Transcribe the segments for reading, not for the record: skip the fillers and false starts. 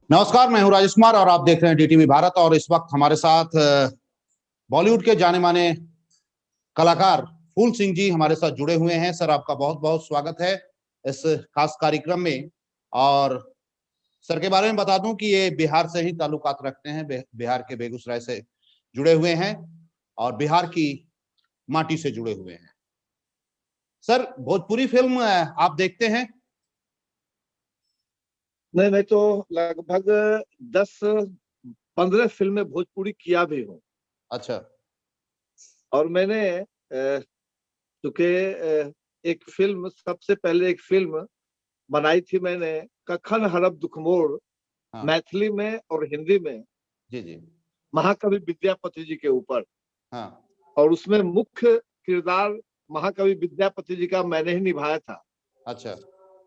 नमस्कार, मैं हूं राजेश कुमार और आप देख रहे हैं डीटीवी भारत। और इस वक्त हमारे साथ बॉलीवुड के जाने माने कलाकार फूल सिंह जी हमारे साथ जुड़े हुए हैं। सर, आपका बहुत बहुत स्वागत है इस खास कार्यक्रम में। और सर के बारे में बता दूं कि ये बिहार से ही ताल्लुकात रखते हैं, बिहार के बेगूसराय से जुड़े हुए हैं और बिहार की माटी से जुड़े हुए हैं। सर, भोजपुरी फिल्म आप देखते हैं? नहीं, मैं तो लगभग 10-15 फिल्में भोजपुरी किया भी हूँ। अच्छा। और मैंने चूंकि एक फिल्म, सबसे पहले एक फिल्म बनाई थी मैंने, कखन हरब दुखमोर, हाँ। मैथिली में और हिंदी में, जी जी। महाकवि विद्यापति जी के ऊपर। हाँ। और उसमें मुख्य किरदार महाकवि विद्यापति जी का मैंने ही निभाया था। अच्छा।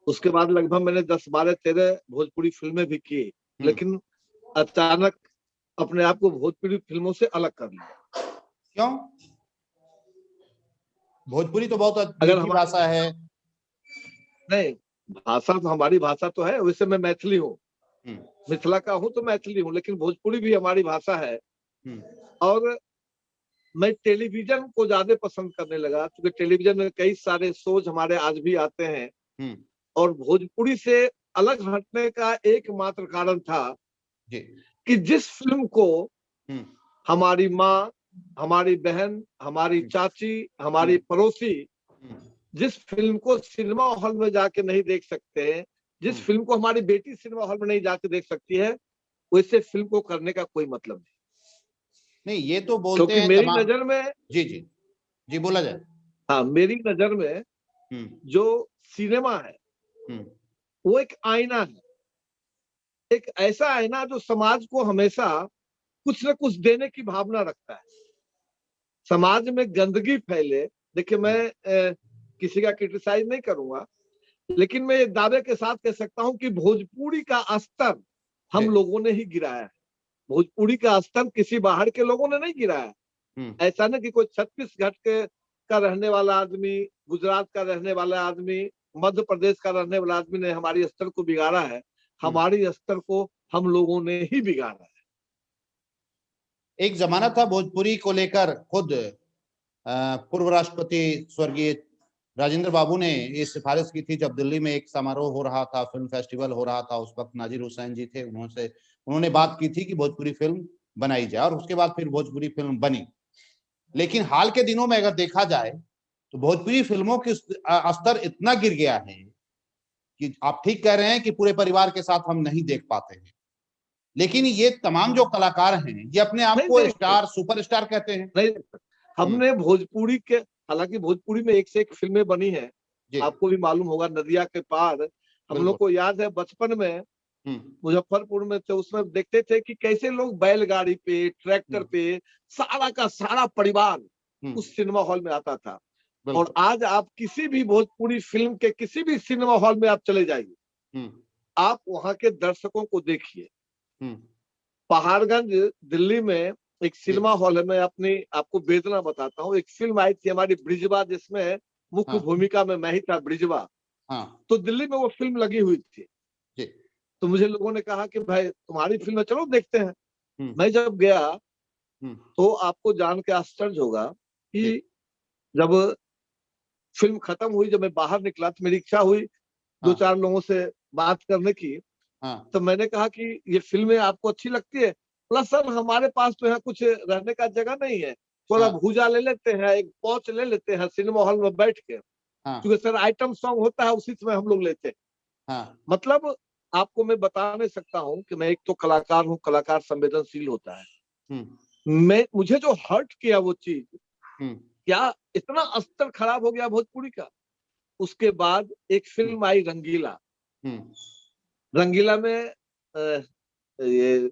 उसके बाद लगभग मैंने 10-12-13 भोजपुरी फिल्में भी की, लेकिन अचानक अपने आप को भोजपुरी फिल्मों से अलग कर लिया। क्यों? भोजपुरी तो बहुत अगर मीठी भाषा है। नहीं, भाषा तो हमारी भाषा तो है, वैसे मैं मैथिली हूँ, मिथिला का हूँ तो मैथिली हूँ, लेकिन भोजपुरी भी हमारी भाषा है। और मैं टेलीविजन को ज्यादा पसंद करने लगा, क्योंकि टेलीविजन में कई सारे शोज हमारे आज भी आते हैं। और भोजपुरी से अलग हटने का एकमात्र कारण था कि जिस फिल्म को हमारी माँ, हमारी बहन, हमारी चाची, हमारी पड़ोसी जिस फिल्म को सिनेमा हॉल में जाके नहीं देख सकते हैं, जिस फिल्म को हमारी बेटी सिनेमा हॉल में नहीं जाके देख सकती है, वैसे फिल्म को करने का कोई मतलब नहीं। नहीं, ये तो बोलते क्योंकि हैं मेरी नजर में, जी जी जी, बोला जाए। हाँ, मेरी नजर में जो सिनेमा है वो एक आईना है, एक ऐसा आईना जो समाज को हमेशा कुछ न कुछ देने की भावना रखता है। समाज में गंदगी फैले, देखिए मैं किसी का क्रिटिसाइज नहीं करूंगा, लेकिन मैं दावे के साथ कह सकता हूं कि भोजपुरी का स्तर हम लोगों ने ही गिराया है। भोजपुरी का स्तर किसी बाहर के लोगों ने नहीं गिराया है। ऐसा नहीं कि कोई छत्तीसगढ़ का रहने वाला आदमी, गुजरात का रहने वाला आदमी, मध्य प्रदेश का रहने वाला आदमी ने हमारी स्तर को बिगाड़ा है। हमारी स्तर को हम लोगों ने ही बिगाड़ा है। एक जमाना था भोजपुरी को लेकर, खुद पूर्व राष्ट्रपति स्वर्गीय राजेंद्र बाबू ने ये सिफारिश की थी जब दिल्ली में एक समारोह हो रहा था, फिल्म फेस्टिवल हो रहा था। उस वक्त नाजिर हुसैन जी थे, उन्होंने बात की थी कि भोजपुरी फिल्म बनाई जाए, और उसके बाद फिर भोजपुरी फिल्म बनी। लेकिन हाल के दिनों में अगर देखा जाए तो भोजपुरी फिल्मों के स्तर इतना गिर गया है कि आप ठीक कह रहे हैं कि पूरे परिवार के साथ हम नहीं देख पाते हैं। लेकिन ये तमाम जो कलाकार हैं, ये अपने आप को स्टार, सुपरस्टार कहते हैं। नहीं, हमने भोजपुरी के, हालांकि भोजपुरी में एक से एक फिल्में बनी हैं, आपको भी मालूम होगा, नदिया के पार। हम लोग को याद है बचपन में मुजफ्फरपुर में थे, उसमें देखते थे कि कैसे लोग बैलगाड़ी पे, ट्रैक्टर पे, सारा का सारा परिवार उस सिनेमा हॉल में आता था। और आज आप किसी भी भोजपुरी फिल्म के किसी भी सिनेमा हॉल में आप चले जाइए, आप वहां के दर्शकों को देखिए। पहाड़गंज दिल्ली में एक सिनेमा हॉल है, मैं अपनी आपको वेदना बताता हूँ। एक फिल्म आई थी हमारी ब्रिजवा, जिसमें मुख्य भूमिका में मैं ही था, ब्रिजवा। तो दिल्ली में वो फिल्म लगी हुई थी। तो मुझे लोगों ने कहा कि भाई तुम्हारी फिल्म है, चलो देखते हैं। मैं जब गया तो आपको जान के आश्चर्य होगा कि जब फिल्म खत्म हुई, जब मैं बाहर निकला तो मेरी इच्छा हुई 2-4 लोगों से बात करने की। तो मैंने कहा कि ये फिल्में आपको अच्छी लगती है? प्लस सर, हमारे पास तो यहाँ कुछ रहने का जगह नहीं है, थोड़ा भूजा ले लेते हैं, एक पौच ले लेते हैं सिनेमा हॉल में बैठ के, क्योंकि सर आइटम सॉन्ग होता है, उसी समय हम लोग लेते हैं। मतलब आपको मैं बता नहीं सकता हूँ कि मैं एक तो कलाकार हूँ, कलाकार संवेदनशील होता है। मुझे जो हर्ट किया वो चीज, क्या इतना स्तर खराब हो गया भोजपुरी का। उसके बाद एक फिल्म आई रंगीला। रंगीला में ये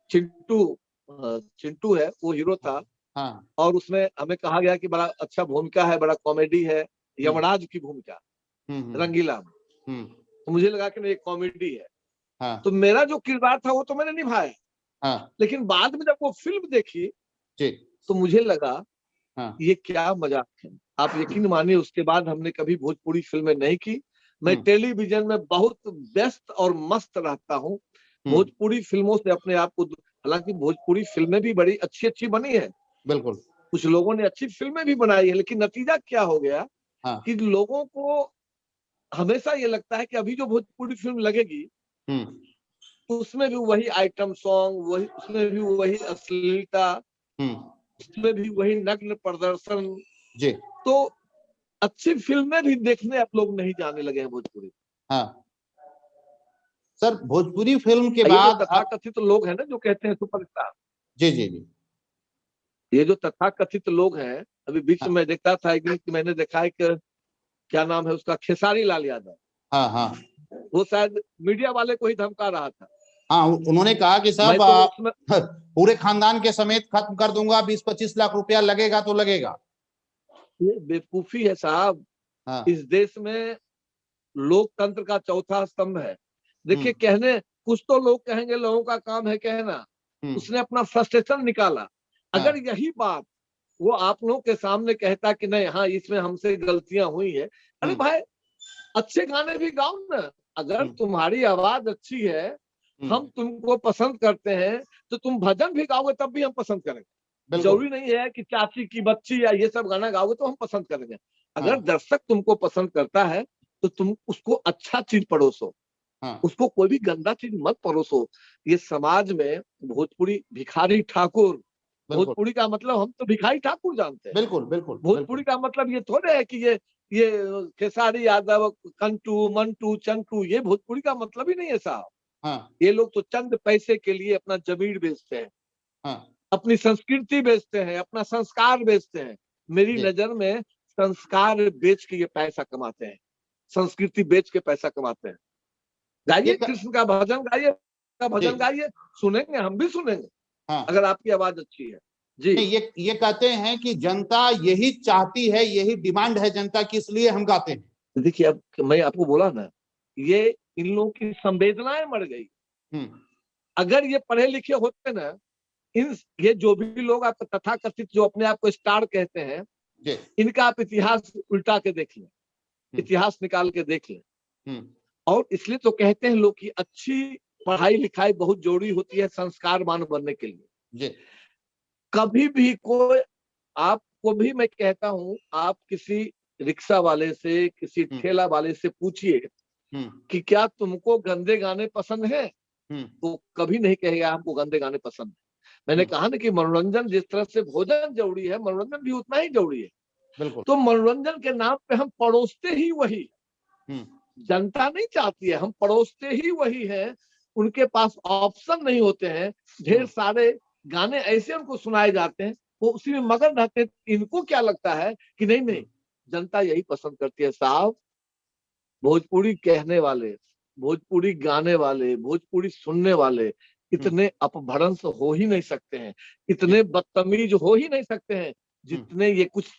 चिंटू है, वो हीरो था। और उसमें हमें कहा गया कि बड़ा अच्छा भूमिका है, बड़ा कॉमेडी है, यमराज की भूमिका रंगीला में। तो मुझे लगा कि नहीं, एक कॉमेडी है। तो मेरा जो किरदार था वो तो मैंने निभाया। लेकिन बाद में जब वो फिल्म देखी तो मुझे लगा ये क्या मजाक है। आप यकीन मानिए, उसके बाद हमने कभी भोजपुरी फिल्में नहीं की। मैं टेलीविजन में बहुत व्यस्त और मस्त रहता हूँ। भोजपुरी फिल्मों से अपने आप को, हालांकि भोजपुरी फिल्में भी बड़ी अच्छी अच्छी बनी है, बिल्कुल, कुछ लोगों ने अच्छी फिल्में भी बनाई है, लेकिन नतीजा क्या हो गया हाँ, कि लोगों को हमेशा ये लगता है कि अभी जो भोजपुरी फिल्म लगेगी उसमें भी वही आइटम सॉन्ग, वही उसमें भी वही अश्लीलता, उसमें भी वही नग्न प्रदर्शन। जी, तो अच्छी फिल्में भी देखने आप लोग नहीं जाने लगे हैं भोजपुरी। हाँ सर, भोजपुरी फिल्म के ये जो बाद तथाकथित लोग हैं ना, जो कहते हैं सुपरस्टार, जी जी जी, ये जो तथाकथित लोग हैं, अभी बीच हाँ में देखता था एक दिन कि मैंने देखा है कि क्या नाम है उसका, खेसारी लाल यादव, हाँ हाँ वो शायद मीडिया वाले को ही धमका रहा था। हाँ, उन्होंने कहा कि मैं साहब तो उसमें पूरे खानदान के समेत खत्म कर दूंगा, 20-25 लाख रुपया लगेगा तो लगेगा। ये बेवकूफी है साहब। हाँ, इस देश में लोकतंत्र का चौथा स्तंभ है। देखिए, कहने कुछ तो लोग कहेंगे, लोगों का काम है कहना, उसने अपना फ्रस्ट्रेशन निकाला। अगर यही बात वो आप लोगों के सामने कहता कि नहीं, हाँ इसमें हमसे गलतियां हुई है, अरे भाई अच्छे गाने भी गाओ ना। अगर तुम्हारी आवाज अच्छी है, हम तुमको पसंद करते हैं, तो तुम भजन भी गाओगे तब भी हम पसंद करेंगे। जरूरी नहीं है कि चाची की बच्ची या ये सब गाना गाओगे तो हम पसंद करेंगे। अगर दर्शक तुमको पसंद करता है तो तुम उसको अच्छा चीज परोसो, उसको कोई भी गंदा चीज मत परोसो। ये समाज में भोजपुरी भिखारी ठाकुर, भोजपुरी का मतलब हम तो भिखारी ठाकुर जानते हैं। बिल्कुल बिल्कुल, भोजपुरी का मतलब ये थोड़े है कि ये खेसारी यादव, कंटू, मंटू, चंटू, ये भोजपुरी का मतलब ही नहीं है साहब। ये लोग तो चंद पैसे के लिए अपना जमीन बेचते हैं, अपनी संस्कृति बेचते हैं, अपना संस्कार बेचते हैं। मेरी नजर में संस्कार बेच के ये पैसा कमाते हैं, संस्कृति बेच के पैसा कमाते हैं। गाइए कृष्ण का भजन गाइए, भजन गाइए, सुनेंगे, हम भी सुनेंगे, अगर आपकी आवाज अच्छी है जी। नहीं, ये कहते हैं कि जनता यही चाहती है, यही डिमांड है जनता की, इसलिए हम गाते हैं। देखिए, अब मैं आपको बोला ना, ये इन लोगों की संवेदनाएं मर गई। अगर ये पढ़े लिखे होते ना, ये जो भी लोग आप तथाकथित जो अपने आप को स्टार कहते हैं, इनका आप इतिहास उल्टा के देख लें, इतिहास निकाल के देख लें। और इसलिए तो कहते हैं लोग कि अच्छी पढ़ाई लिखाई बहुत जरूरी होती है संस्कारवान बनने के लिए। कभी भी कोई, आपको भी मैं कहता हूं, आप किसी रिक्शा वाले से, किसी ठेला वाले से पूछिए कि क्या तुमको गंदे गाने पसंद है, तो कभी नहीं कहेगा हमको गंदे गाने पसंद है। मैंने कहा ना कि मनोरंजन जिस तरह से भोजन जरूरी है, मनोरंजन भी उतना ही जरूरी है। तो मनोरंजन के नाम पे हम परोसते ही वही, जनता नहीं चाहती है, हम परोसते ही वही है। उनके पास ऑप्शन नहीं होते हैं, ढेर सारे गाने ऐसे उनको सुनाए जाते हैं, वो उसी में मगन रहते हैं। इनको क्या लगता है कि नहीं नहीं, जनता यही पसंद करती है साहब। भोजपुरी कहने वाले, भोजपुरी गाने वाले, भोजपुरी सुनने वाले इतने अपभ्रंश हो ही नहीं सकते हैं, इतने बदतमीज हो ही नहीं सकते हैं जितने ये कुछ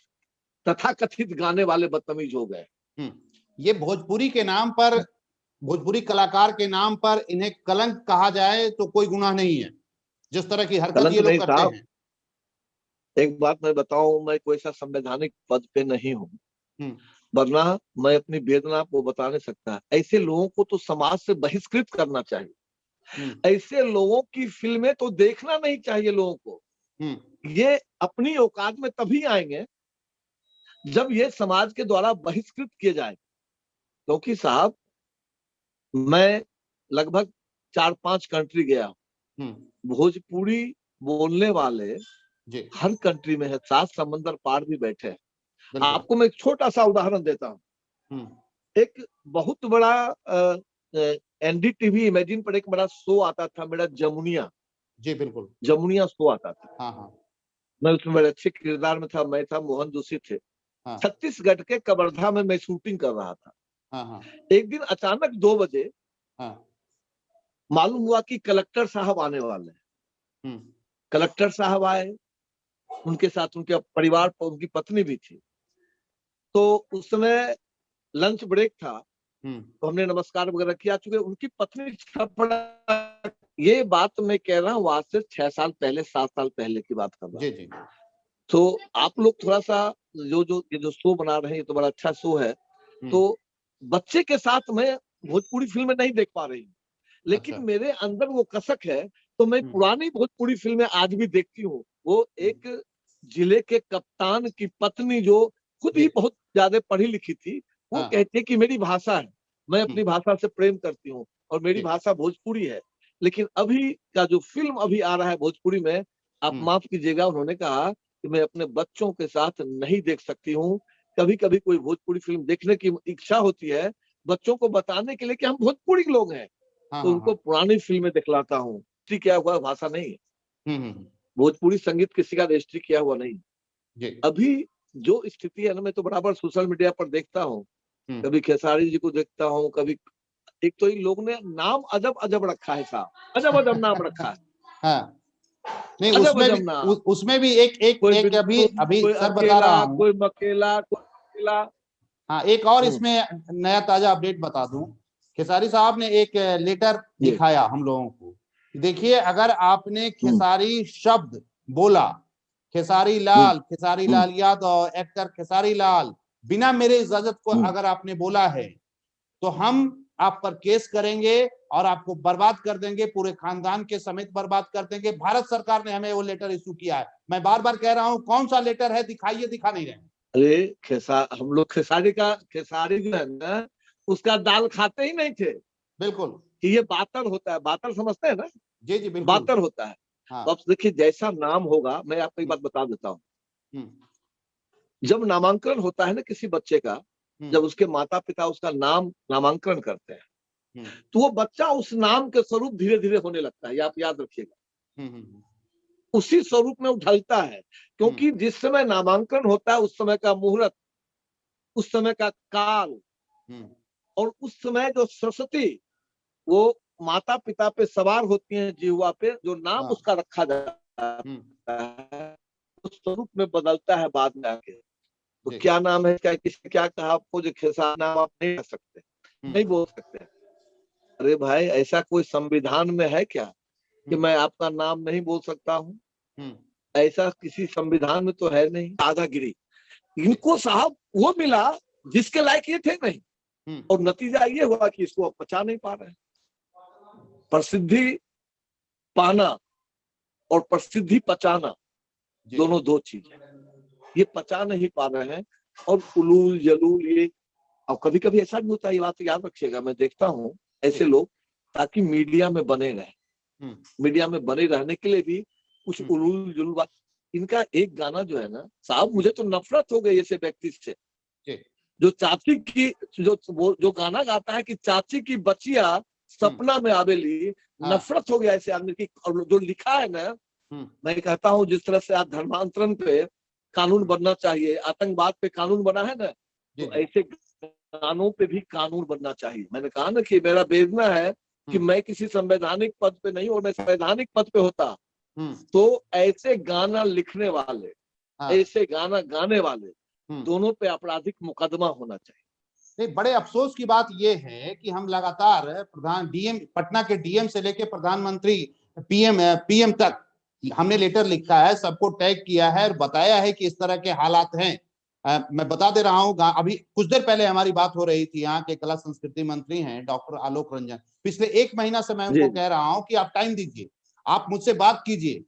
तथाकथित गाने वाले बदतमीज हो गए। ये भोजपुरी के नाम पर, भोजपुरी कलाकार के नाम पर इन्हें कलंक कहा जाए तो कोई गुनाह नहीं है, जिस तरह की हरकत ये लोग करते हैं। एक बात मैं बताऊं, मैं कोई सा संवैधानिक पद पे नहीं हूं, वरना मैं अपनी वेदना आपको बता नहीं सकता। ऐसे लोगों को तो समाज से बहिष्कृत करना चाहिए, ऐसे लोगों की फिल्में तो देखना नहीं चाहिए लोगों को। ये अपनी औकात में तभी आएंगे जब ये समाज के द्वारा बहिष्कृत किए जाए। क्योंकि साहब, मैं लगभग 4-5 कंट्री गया हूं, भोजपुरी बोलने वाले हर कंट्री में है, 7 समंदर पार भी बैठे हैं। आपको मैं एक छोटा सा उदाहरण देता हूं। एक बहुत बड़ा एनडीटीवी इमेजिन पर एक बड़ा शो आता था मेरा, जमुनिया। जी बिल्कुल, जमुनिया शो आता था। हाँ। मैं उसमें बड़े अच्छे किरदार में था, मैं था, मोहन जोशी थे। छत्तीसगढ़ के कवर्धा में मैं शूटिंग कर रहा था। एक दिन अचानक 2 बजे मालूम हुआ कि कलेक्टर साहब आने वाले हैं। कलेक्टर साहब आए, उनके साथ उनके परिवार पर उनकी पत्नी भी थी। तो उस समय लंच ब्रेक था, तो हमने नमस्कार वगैरह किया। चुके उनकी पत्नी छपड़ा, ये बात मैं कह रहा हूँ आज से 6 साल पहले, 7 साल पहले की बात कर रहा हूँ। जी। तो आप लोग थोड़ा सा ये जो शो बना रहे हैं, ये तो बड़ा अच्छा शो है। तो बच्चे के साथ मैं भोजपुरी फिल्म नहीं देख पा रही हूँ, लेकिन अच्छा। मेरे अंदर वो कसक है, तो मैं पुरानी भोजपुरी फिल्में आज भी देखती हूँ। वो एक जिले के कप्तान की पत्नी जो खुद ही बहुत ज्यादा पढ़ी लिखी थी, वो कहती है कि मेरी भाषा है, मैं अपनी भाषा से प्रेम करती हूँ और मेरी भाषा भोजपुरी है। लेकिन अभी का जो फिल्म अभी आ रहा है भोजपुरी में, आप माफ कीजिएगा, उन्होंने कहा कि मैं अपने बच्चों के साथ नहीं देख सकती हूँ। कभी कभी कोई भोजपुरी फिल्म देखने की इच्छा होती है बच्चों को बताने के लिए कि हम भोजपुरी लोग हैं, तो उनको पुरानी फिल्में दिखलाता हूँ। क्या हुआ, भाषा नहीं है, भोजपुरी संगीत किसी का रजिस्ट्री किया हुआ नहीं। अभी जो स्थिति है ना, मैं तो बराबर सोशल मीडिया पर देखता हूँ, कभी खेसारी जी को देखता हूँ, कभी एक तो इन लोग ने नाम अजब अजब रखा है साहब, अजब अजब नाम रखा है। हाँ। नहीं, अजब अजब नाम, उसमें भी एक अभी कोई सर बता अकेला, रहा हूँ। कोई मकेला, कोई अकेला। हाँ, एक और इसमें नया ताजा अपडेट बता दूं, खेसारी साहब ने एक लेटर दिखाया हम लोगों को। देखिए, अगर आपने खेसारी शब्द बोला, खेसारी लाल यादव, एक्टर खेसारी लाल, बिना मेरे इजाजत को अगर आपने बोला है, तो हम आप पर केस करेंगे और आपको बर्बाद कर देंगे, पूरे खानदान के समेत बर्बाद कर देंगे। भारत सरकार ने हमें वो लेटर इशू किया है। मैं बार बार कह रहा हूं, कौन सा लेटर है, दिखाइए, दिखा नहीं रहे। अरे हम लोग खेसारी जो है ना, उसका दाल खाते ही नहीं थे। बिल्कुल, कि ये बातर होता है, बातर समझते हैं ना? जी जी बिल्कुल, बातर होता है। हाँ। तो अब देखिए, जैसा नाम होगा, मैं आपको एक बात बता देता हूँ। जब नामांकन होता है ना किसी बच्चे का, जब उसके माता पिता उसका नाम नामांकन करते हैं, तो वो बच्चा उस नाम के स्वरूप धीरे धीरे होने लगता है, ये आप याद रखिएगा। उसी स्वरूप में उठलता है, क्योंकि जिस समय नामांकन होता है, उस समय का मुहूर्त, उस समय का काल, और उस समय जो सरस्वती वो माता पिता पे सवार होती हैं जिह्वा पे, जो नाम उसका रखा जाता है उस स्वरूप में बदलता है बाद में आके। तो क्या नाम है, क्या किसने क्या कहा आपको, जो खेसारी नाम आप नहीं कह सकते, नहीं बोल सकते। अरे भाई, ऐसा कोई संविधान में है क्या कि मैं आपका नाम नहीं बोल सकता हूँ? ऐसा किसी संविधान में तो है नहीं। दादागिरी इनको साहब वो मिला जिसके लायक ये थे नहीं, और नतीजा ये हुआ कि इसको अब पचा नहीं पा रहे। प्रसिद्धि पाना और प्रसिद्धि पचाना दोनों दो चीज है। ये पचा नहीं पा रहे हैं, और उलूल जलूल ये। और कभी कभी ऐसा भी होता है, ये बात याद रखिएगा, मैं देखता हूँ ऐसे लोग ताकि मीडिया में बने रहे, मीडिया में बने रहने के लिए भी कुछ उलूल जुलूल बात। इनका एक गाना जो है ना साहब, मुझे तो नफरत हो गई ऐसे व्यक्ति से, जो चाची की जो गाना गाता है कि चाची की बचिया सपना में आवेली। नफरत हो गया ऐसे आदमी की। और जो लिखा है ना, मैं कहता हूँ जिस तरह से आज धर्मांतरण पे कानून बनना चाहिए, आतंकवाद पे कानून बना है ना, तो ऐसे गानों पे भी कानून बनना चाहिए। मैंने कहा ना कि मेरा वेदना है कि मैं किसी संवैधानिक पद पे नहीं, और मैं संवैधानिक पद पे होता तो ऐसे गाना लिखने वाले, ऐसे गाना गाने वाले दोनों पे आपराधिक मुकदमा होना चाहिए। नहीं, बड़े अफसोस की बात यह है कि हम लगातार पटना के डीएम से लेकर प्रधानमंत्री पीएम तक हमने लेटर लिखा है, सबको टैग किया है और बताया है कि इस तरह के हालात हैं। मैं बता दे रहा हूँ, अभी कुछ देर पहले हमारी बात हो रही थी, यहाँ के कला संस्कृति मंत्री हैं डॉक्टर आलोक रंजन। पिछले 1 महीना से मैं उनको कह रहा हूँ कि आप टाइम दीजिए, आप मुझसे बात कीजिए।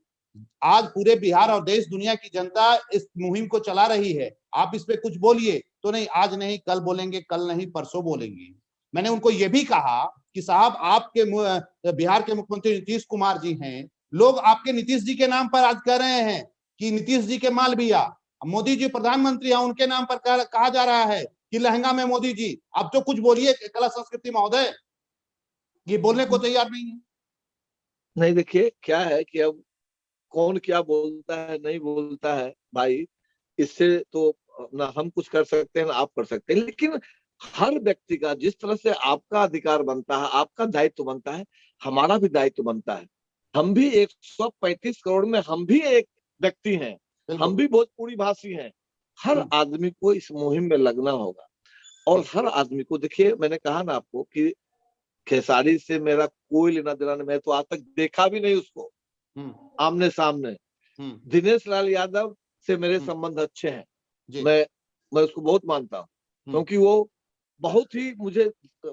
आज पूरे बिहार और देश दुनिया की जनता इस मुहिम को चला रही है, आप इस पे कुछ बोलिए। तो नहीं, आज नहीं कल बोलेंगे, कल नहीं परसों बोलेंगे। मैंने उनको ये भी कहा कि साहब, आपके बिहार के मुख्यमंत्री नीतीश कुमार जी हैं, लोग आपके नीतीश जी के नाम पर आज कह रहे हैं कि नीतीश जी के मालविया। मोदी जी प्रधानमंत्री हैं, उनके नाम पर कहा जा रहा है कि लहंगा में मोदी जी। अब तो कुछ बोलिए कला संस्कृति महोदय, ये बोलने को तैयार नहीं है। नहीं, देखिए क्या है कि अब कौन क्या बोलता है नहीं बोलता है भाई, इससे तो ना हम कुछ कर सकते हैं ना आप कर सकते हैं। लेकिन हर व्यक्ति का जिस तरह से आपका अधिकार बनता है, आपका दायित्व बनता है, हमारा भी दायित्व बनता है। हम भी 135 करोड़ में हम भी एक व्यक्ति हैं, हम भी भोजपुरी भाषी हैं। हर आदमी को इस मुहिम में लगना होगा, और हर आदमी को, देखिए मैंने कहा ना आपको कि खेसारी से मेरा कोई लेना देना नहीं, मैं तो आज तक देखा भी नहीं उसको आमने सामने। दिनेश लाल यादव से मेरे संबंध अच्छे हैं, मैं उसको बहुत मानता हूँ, क्योंकि वो बहुत ही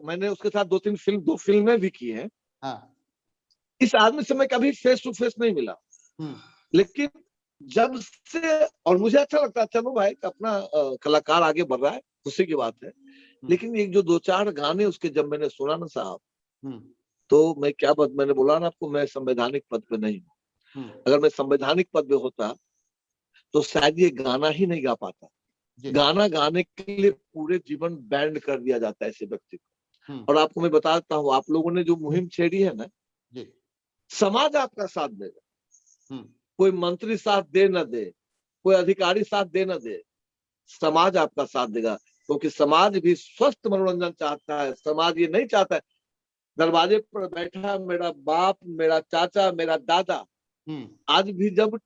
मैंने उसके साथ 2 फिल्में भी की हैं, हाँ। इस आदमी से मैं कभी फेस टू फेस नहीं मिला, लेकिन जब से, और मुझे अच्छा लगता है चलो भाई अपना कलाकार आगे बढ़ रहा है, खुशी की बात है। लेकिन ये जो 2-4 गाने उसके जब मैंने सुना ना साहब, तो मैं क्या बात, मैंने बोला ना आपको, मैं संवैधानिक पद पे नहीं हूँ। अगर मैं संवैधानिक पद पे होता तो शायद ये गाना ही नहीं गा पाता। गाना गाने के लिए पूरे जीवन बैंड कर दिया जाता है ऐसे व्यक्ति को। और आपको मैं बताता हूँ, आप लोगों ने जो मुहिम छेड़ी है ना, समाज आपका साथ देगा। कोई मंत्री साथ दे न दे, कोई अधिकारी साथ दे न दे, समाज आपका साथ देगा, क्योंकि समाज भी स्वस्थ मनोरंजन चाहता है। समाज ये नहीं चाहता है दरवाजे पर बैठा मेरा बाप, मेरा चाचा, मेरा दादा आज भी जब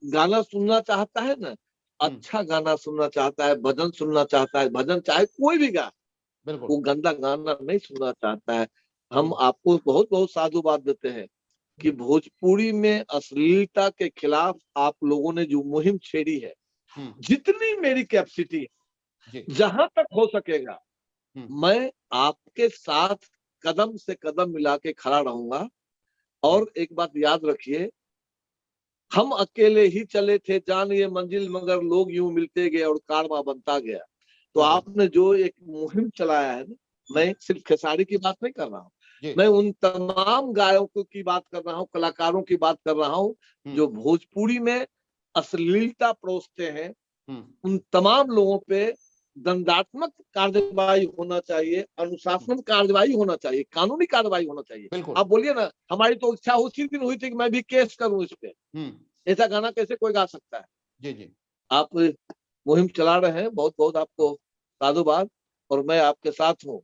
गाना सुनना चाहता है ना, अच्छा गाना सुनना चाहता है, भजन सुनना चाहता है, भजन चाहे कोई भी गा, वो गंदा गाना नहीं सुनना चाहता है। हम आपको बहुत बहुत साधुवाद देते हैं कि भोजपुरी में अश्लीलता के खिलाफ आप लोगों ने जो मुहिम छेड़ी है, जितनी मेरी कैपेसिटी है, जहां तक हो सकेगा मैं आपके साथ कदम से कदम मिला के खड़ा रहूंगा। और एक बात याद रखिए, हम अकेले ही चले थे जान ये मंजिल, मगर लोग यूं मिलते गए और कारवां बनता गया। तो आपने जो एक मुहिम चलाया है ना, मैं सिर्फ खेसारी की बात नहीं कर रहा हूँ, मैं उन तमाम गायकों की बात कर रहा हूँ, कलाकारों की बात कर रहा हूँ जो भोजपुरी में अश्लीलता परोसते हैं। उन तमाम लोगों पे दंडात्मक कार्रवाई होना चाहिए, अनुशासन कार्रवाई होना चाहिए, कानूनी कार्रवाई होना चाहिए। आप बोलिए ना, हमारी तो इच्छा उसी दिन हुई थी कि मैं भी केस करूं इस पे। ऐसा गाना कैसे कोई गा सकता है? जी। आप मुहिम चला रहे हैं, बहुत बहुत आपको साधुवाद। और मैं आपके साथ हूँ,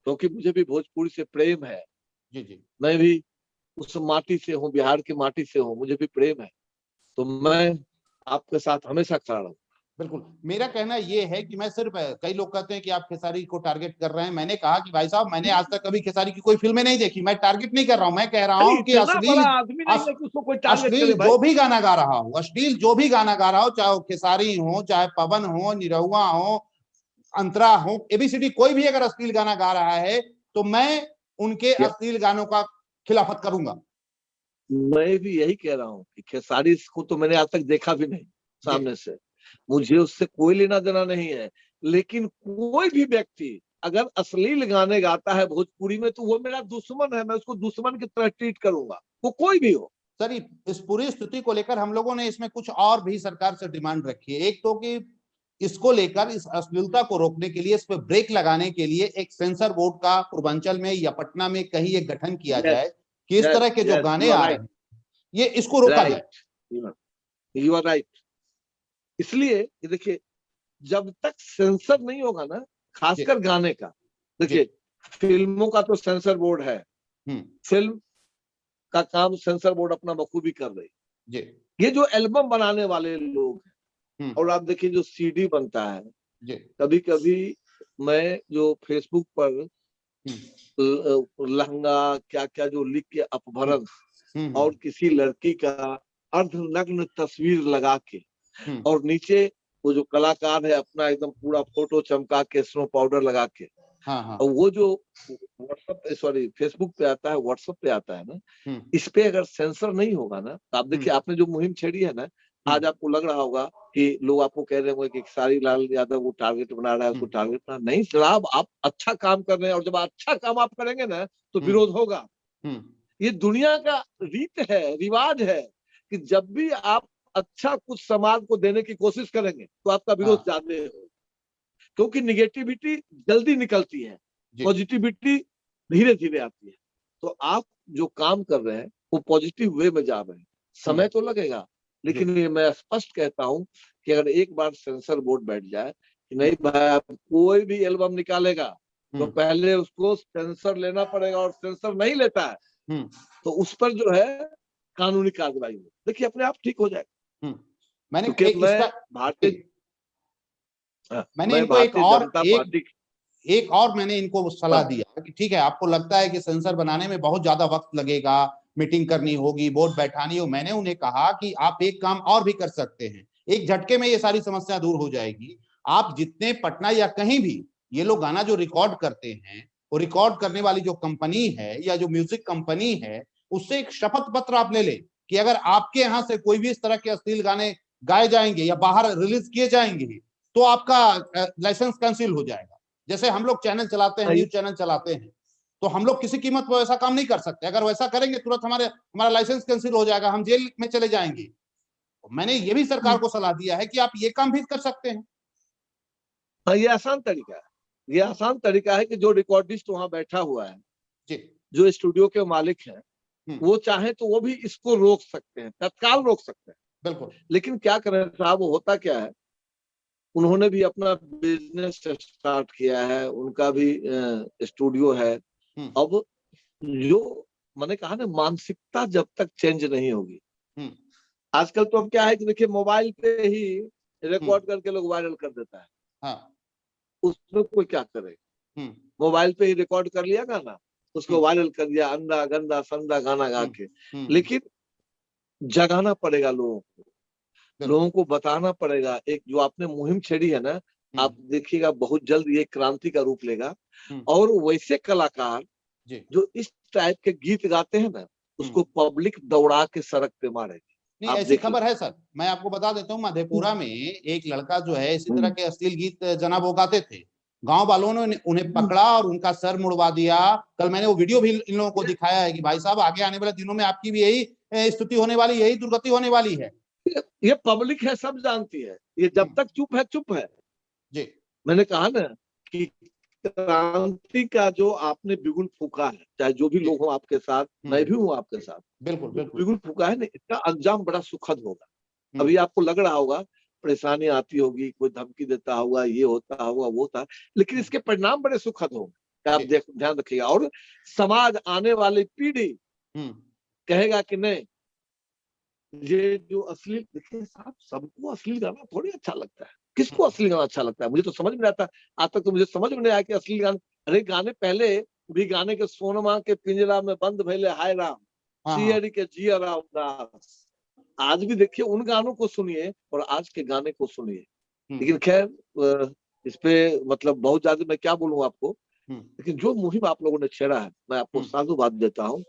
क्योंकि मुझे भी भोजपुरी से प्रेम है। जी। मैं भी उस माटी से हूँ, बिहार की माटी से हूँ, मुझे भी प्रेम है, तो मैं आपके साथ हमेशा खड़ा रहूं। बिल्कुल, मेरा कहना ये है कि मैं सिर्फ, कई लोग कहते हैं कि आप खेसारी को टारगेट कर रहे हैं। मैंने कहा कि भाई साहब, मैंने आज तक कभी खेसारी की कोई फिल्में नहीं देखी, मैं टारगेट नहीं कर रहा हूं। मैं कह रहा हूं कि अश्लील जो भी गाना गा रहा हो, अश्लील जो भी गाना गा रहा हो, चाहे वो खेसारी हो, चाहे पवन हो, निरहुआ हो, अंतरा हो, एबीसीडी, कोई भी अगर अश्लील गाना गा रहा है तो मैं उनके अश्लील गानों का खिलाफत करूंगा। मैं भी यही कह रहा हूँ कि खेसारी को तो मैंने आज तक देखा भी नहीं सामने से, मुझे उससे कोई लेना देना नहीं है। लेकिन कोई भी व्यक्ति अगर अश्लील गाने गाता है भोजपुरी में, तो वो मेरा दुश्मन है, मैं उसको दुश्मन की तरह ट्रीट करूंगा, वो कोई भी हो। सर, इस पूरी स्थिति को लेकर हम लोगों ने इसमें कुछ और भी सरकार से डिमांड रखी है। एक तो कि इसको लेकर, इस अश्लीलता को रोकने के लिए, इस पर ब्रेक लगाने के लिए एक सेंसर बोर्ड का पूर्वांचल में या पटना में कहीं एक गठन किया जाए कि इस तरह के जो गाने आ रहे हैं, ये इसको रोका जाए। You are right. इसलिए देखिए, जब तक सेंसर नहीं होगा ना, खासकर गाने का, देखिए फिल्मों का तो सेंसर बोर्ड है, फिल्म का काम सेंसर बोर्ड अपना बखूबी कर रही। ये जो एल्बम बनाने वाले लोग हैं, और आप देखिए जो सीडी बनता है, कभी कभी मैं जो फेसबुक पर लहंगा क्या क्या जो लिख के अपभरण और किसी लड़की का अर्धनग्न तस्वीर लगा के, और नीचे वो जो कलाकार है अपना एकदम पूरा फोटो चमका के स्नो पाउडर लगा के, और वो जो फेसबुक पे आता है, व्हाट्सएप पे आता है ना, इस पे अगर सेंसर नहीं होगा ना, तो आप देखिए आपने जो मुहिम छेड़ी है ना, आज आपको लग रहा होगा कि लोग आपको कह रहे होंगे कि खेसारी लाल यादव वो टारगेट बना रहा है, उसको टारगेट बना नहीं। जनाब, आप अच्छा काम कर रहे हैं, और जब अच्छा काम आप करेंगे ना तो विरोध होगा। ये दुनिया का रीत है, रिवाज है कि जब भी आप अच्छा कुछ समाज को देने की कोशिश करेंगे तो आपका विरोध ज्यादा होगा, क्योंकि निगेटिविटी जल्दी निकलती है, पॉजिटिविटी धीरे धीरे आती है। तो आप जो काम कर रहे हैं वो पॉजिटिव वे में जा रहे हैं। समय तो लगेगा, लेकिन ये मैं स्पष्ट कहता हूं कि अगर एक बार सेंसर बोर्ड बैठ जाए कि नहीं भाई, आप कोई भी एल्बम निकालेगा तो पहले उसको सेंसर लेना पड़ेगा, और सेंसर नहीं लेता है तो उस पर जो है कानूनी कार्रवाई हो, देखिए अपने आप ठीक हो जाएगा। मैंने एक और मैंने इनको सलाह दिया कि ठीक है, आपको लगता है कि सेंसर बनाने में बहुत ज्यादा वक्त लगेगा, मीटिंग करनी होगी, बोर्ड बैठानी हो। मैंने उन्हें कहा कि आप एक काम और भी कर सकते हैं, एक झटके में ये सारी समस्या दूर हो जाएगी। आप जितने पटना या कहीं भी ये लोग गाना जो रिकॉर्ड करते हैं, वो रिकॉर्ड करने वाली जो कंपनी है या जो म्यूजिक कंपनी है, उससे एक शपथ पत्र आप ले ले कि अगर आपके यहाँ से कोई भी इस तरह के अश्लील गाने गाए जाएंगे या बाहर रिलीज किए जाएंगे तो आपका लाइसेंस कैंसिल हो जाएगा। जैसे हम लोग चैनल चलाते हैं, न्यूज चैनल चलाते हैं, तो हम लोग किसी कीमत पर वैसा काम नहीं कर सकते। अगर वैसा करेंगे तुरंत हमारा लाइसेंस कैंसिल हो जाएगा, हम जेल में चले जाएंगे। तो मैंने ये भी सरकार को सलाह दिया है कि आप ये काम भी कर सकते हैं। हाँ, ये आसान तरीका है। ये आसान तरीका है कि जो रिकॉर्डिस्ट वहां बैठा हुआ है जी, जो स्टूडियो के मालिक हैं, वो चाहे तो वो भी इसको रोक सकते हैं, तत्काल रोक सकते हैं। बिल्कुल। लेकिन क्या करें साहब, वो होता क्या है, उन्होंने भी अपना बिजनेस स्टार्ट किया है, उनका भी स्टूडियो है। अब जो मैंने कहा ना, मानसिकता जब तक चेंज नहीं होगी, आजकल तो अब क्या है कि देखिए मोबाइल पे ही रिकॉर्ड करके लोग वायरल कर देता है। हाँ। उसमें कोई क्या करे, मोबाइल पे ही रिकॉर्ड कर लिया गाना, उसको वायरल कर दिया, अंधा गंदा संदा गाना गा के। लेकिन जगाना पड़ेगा लोगों को, लोगों को बताना पड़ेगा। एक जो आपने मुहिम छेड़ी है ना, आप देखिएगा बहुत जल्द ये क्रांति का रूप लेगा। और वैसे कलाकार जो इस टाइप के गीत गाते हैं ना, उसको पब्लिक दौड़ा के सड़क पे मारेगी। नहीं, ऐसी खबर है सर, मैं आपको बता देता हूँ, मधेपुरा में एक लड़का जो है इसी तरह के अश्लील गीत जनाब वो गाते थे। गांव वालों ने उन्हें पकड़ा और उनका सर मुड़वा दिया। कल मैंने वो वीडियो भी इन लोगों को दिखाया है कि भाई साहब, आगे आने वाले दिनों में आपकी भी यही स्थिति होने वाली, यही दुर्गति होने वाली है। ये पब्लिक है, सब जानती है। ये जब तक चुप है, चुप है जी। मैंने कहा ना कि क्रांति का जो आपने बिगुल फूका है, चाहे जो भी लोग हो आपके साथ, मैं भी हूँ आपके साथ, बिल्कुल बिल्कुल, बिगुल फूका है ना, इसका अंजाम बड़ा सुखद होगा। अभी आपको लग रहा होगा परेशानी आती होगी, कोई धमकी देता होगा, ये होता होगा, वो होता, लेकिन इसके परिणाम बड़े सुखद होंगे। आप ध्यान रखिएगा। और समाज, आने वाली पीढ़ी कहेगा कि नहीं, ये जो अश्लील, देखिए साहब, सबको अश्लील गाना थोड़ी अच्छा लगता है। किसको अश्लील गाना अच्छा लगता है? मुझे तो समझ में आता है, आज तक तो मुझे समझ में नहीं आया कि अश्लील गाने। अरे गाने पहले भी गाने के सोनमा के पिंजरा में बंद भैले हाय राम, सियरी के जिया राम दास। आज भी देखिए उन गानों को सुनिए और आज के गाने को सुनिए। लेकिन खैर, इस पे मतलब बहुत ज्यादा मैं क्या बोलूं आपको, लेकिन जो मुहिम आप लोगों ने छेड़ा है, मैं आपको साधुवाद देता हूँ।